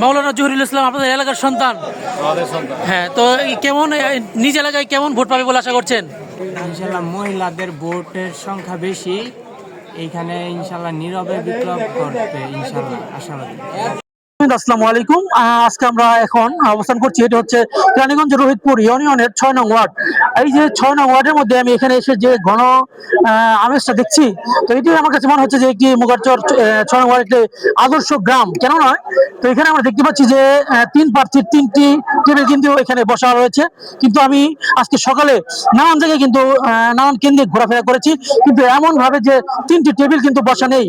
মাওলানা জহিরুল ইসলাম আপনাদের এলাকার সন্তান। হ্যাঁ, তো কেমন নিজ এলাকায় কেমন ভোট পাবে বলে আশা করছেন? ইনশাল্লাহ মহিলাদের ভোটের সংখ্যা বেশি, এইখানে ইনশাল্লাহ নীরবে বিপ্লব করবে ইনশাল্লাহ আশাবাদী। আসসালামু আলাইকুম। আজকে আমরা এখন অবস্থান করছি, এটা হচ্ছে রানীগঞ্জ রোহিতপুর ইউনিয়নের 6 নং ওয়ার্ড। এই যে 6 নং ওয়ার্ডের মধ্যে আমি এখানে এসে যে ঘন আমেজটা দেখছি, তো এটি আমার কাছে মনে হচ্ছে যে একটি মুগারচর 6 নং ওয়ার্ড একটি আদর্শ গ্রাম, কেন নয়। তো এখানে আমরা দেখতে পাচ্ছি যে 3 প্রার্থীর 3টি টেবিল কিন্তু এখানে বসা রয়েছে। কিন্তু আমি আজকে সকালে নানান জায়গায় কিন্তু নানান কেন্দ্রে ঘোরাফেরা করেছি, কিন্তু এমন ভাবে যে 3টি টেবিল কিন্তু বসা নেই।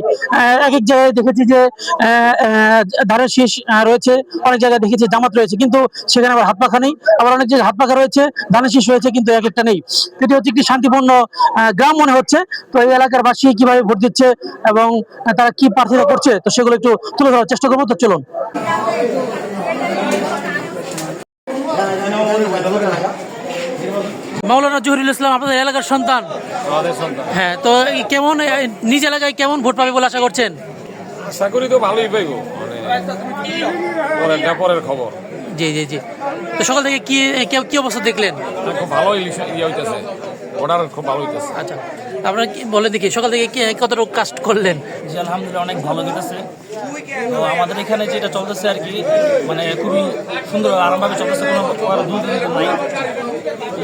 এক এক জায়গায় দেখেছি যে ধানের শীষ রয়েছে, অনেক জায়গায় দেখেছি জামাত রয়েছে, কিন্তু সেখানে আবার হাত পাখা নেই। আবার অনেক জায়গায় হাত পাখা রয়েছে, ধানের শীষ রয়েছে, কিন্তু এক একটা নেই। এটি হচ্ছে একটি শান্তিপূর্ণ গ্রাম মনে হচ্ছে। তো এই এলাকার বাসী কিভাবে ভোট দিচ্ছে এবং তারা কি প্রার্থনা করছে, তো সেগুলো একটু তুলে ধরার চেষ্টা করবো। তো চলুন। মাওলানা জহিরুল ইসলাম আপনাদের এলাকার সন্তান। হ্যাঁ, তো কেমন নিজ এলাকায় কেমন ভোট পাবে বলে আশা করছেন? আশা করি তো ভালোই পাইব, পরের খবর। জি জি জি। তো সকাল থেকে কি অবস্থা দেখলেন? খুব ভালো হইতেছে, অর্ডার খুব ভালো হইতেছে। আচ্ছা, আপনারা কি বলে দেখি সকাল থেকে কতটুকু কাস্ট করলেন? জি আলহামদুলিল্লাহ অনেক ভালো যেতেছে। তো আমাদের এখানে যেটা চলতেছে আর কি, মানে খুবই সুন্দর আরামভাবে চলতেছে, কোনো দুর্নীতি নাই।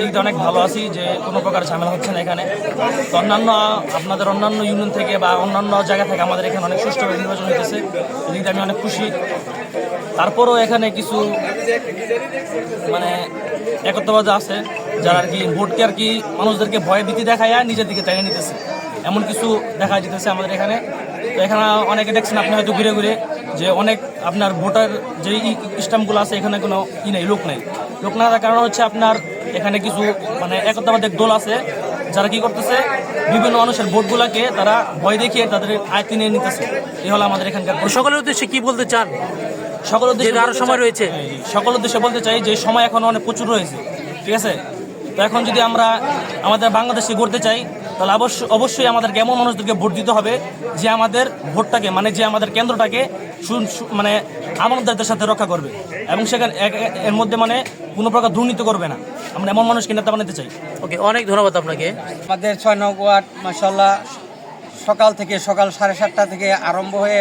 এদিকে অনেক ভালো আছি যে কোনো প্রকার ঝামেলা হচ্ছে না এখানে। তো আপনাদের অন্যান্য ইউনিয়ন থেকে বা অন্যান্য জায়গা থেকে আমাদের এখানে অনেক সুষ্ঠুভাবে নির্বাচন হইতেছে, এদিকে আমি অনেক খুশি। তারপরেও এখানে কিছু মানে একত্রবাদ আছে যারা আর কি ভোটকে আর কি মানুষদেরকে ভয় ভীতি দেখায় নিজের দিকে টেনে নিতেছে, এমন কিছু দেখা যেতেছে আমাদের এখানে। তো এখানে অনেকে দেখছেন আপনি হয়তো ঘুরে ঘুরে যে অনেক আপনার ভোটার যে স্ট্যাম্পগুলো আছে এখানে কোনো নেই, লোক নেই। লোক না থাকার কারণ হচ্ছে আপনার এখানে কিছু মানে একতাবাদের দল আছে যারা কি করতেছে, বিভিন্ন মানুষের ভোটগুলোকে তারা ভয় দেখিয়ে তাদের আয়ত্তে নিয়ে নিতেছে। এই হলো আমাদের এখানকার। সকলের উদ্দেশ্যে কি বলতে চান? সকল উদ্দেশ্যে আরো সময় রয়েছে। সকল উদ্দেশ্যে বলতে চাই যে সময় এখন অনেক প্রচুর রয়েছে, ঠিক আছে। তো এখন যদি আমরা আমাদের বাংলাদেশে গড়তে চাই তাহলে অবশ্যই আমাদেরকে এমন মানুষদেরকে ভোট দিতে হবে যে আমাদের ভোটটাকে মানে যে আমাদের কেন্দ্রটাকে মানে আমানতদারদের সাথে রক্ষা করবে এবং সেখানে এর মধ্যে মানে কোনো প্রকার দুর্নীতি করবে না। আমরা এমন মানুষকে নেতা বানাতে চাই। ওকে, অনেক ধন্যবাদ আপনাকে। আমাদের 6 নং ওয়ার্ড মাশাআল্লাহ সকাল 7:30 থেকে আরম্ভ হয়ে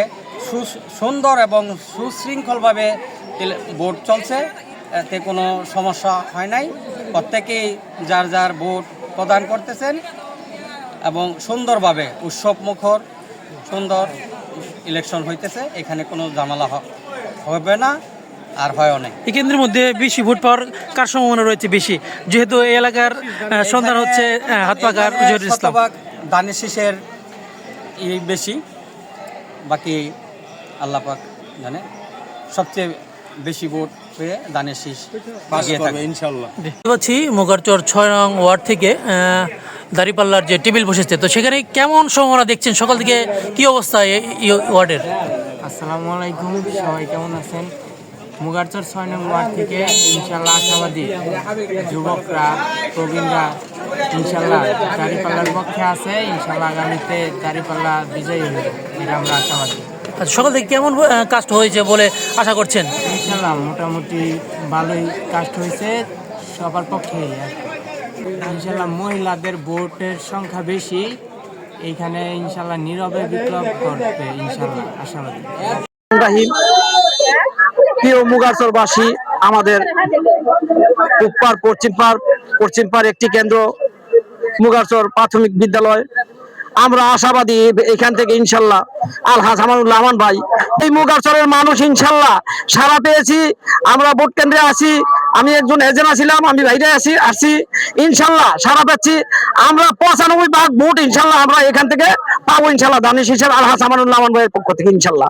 সুন্দর এবং সুশৃঙ্খলভাবে ভোট চলছে, এতে কোনো সমস্যা হয় নাই। প্রত্যেকেই যার যার ভোট প্রদান করতেছেন এবং সুন্দরভাবে উৎসব মুখর সুন্দর ইলেকশন হইতেছে, এখানে কোনো ঝামেলা হবে না আর হয় অনেক। এই কেন্দ্রের মধ্যে বেশি ভোট পাওয়ার কার সম্ভাবনা রয়েছে বেশি, যেহেতু এই এলাকার সন্ধান হচ্ছে হাত পাকার জহিরুল ইসলাম? দানের শীষের বেশি, বাকি আল্লাহ পাক জানে। সবচেয়ে বেশি ভোট পেয়ে দানের শীষ ইনশাল্লাহ। পাচ্ছি মুগারচর 6 নং ওয়ার্ড থেকে দাঁড়িপাল্লার যে টেবিল বসেছে, তো সেখানে কেমন সম্ভাবনা দেখছেন? সকাল থেকে কি অবস্থা এই ওয়ার্ডের? আসসালামু আলাইকুম, সবাই কেমন আছেন? মুগারচর 6 নং ওয়ার্ড থেকে ইনশাল্লাহ আশাবাদী, যুবকরা প্রবীণরা ইনশাল্লাহ দাঁড়িপাল্লার পক্ষে আছে। ইনশাল্লাহ আগামীতে দাঁড়িপাল্লা বিজয়ী হবে, এটা আমরা আশাবাদী। সকাল থেকে কেমন কাস্ট হয়েছে বলে আশা করছেন? ইনশাল্লাহ মোটামুটি ভালোই কাস্ট হয়েছে, সবার পক্ষেই। ইনশাল্লাহ মহিলাদের ভোটের সংখ্যা বেশি, এইখানে ইনশাল্লাহ নীরবে বিপ্লব করবে ইনশাল্লাহ আশাবাদী। প্রিয় মুগারচরবাসী, আমাদের পশ্চিমপাড় একটি কেন্দ্র মুগারচর প্রাথমিক বিদ্যালয়। আমরা আশাবাদী এখান থেকে ইনশাল্লাহ আলহাজ আমানুল্লাহ আমান ভাই, এই মুগারচরের মানুষ ইনশাল্লাহ সারা পেয়েছি। আমরা ভোট কেন্দ্রে আছি, আমি একজন এজেন্ট ছিলাম, আমি বাইরে আসছি ইনশাল্লাহ সারা পাচ্ছি। আমরা 95% ভোট ইনশাল্লাহ আমরা এখান থেকে পাবো ইনশাল্লাহ, দানিশ হিসেবে আলহাজ আমানুল্লাহ আমান ভাইয়ের পক্ষ থেকে ইনশাল্লাহ।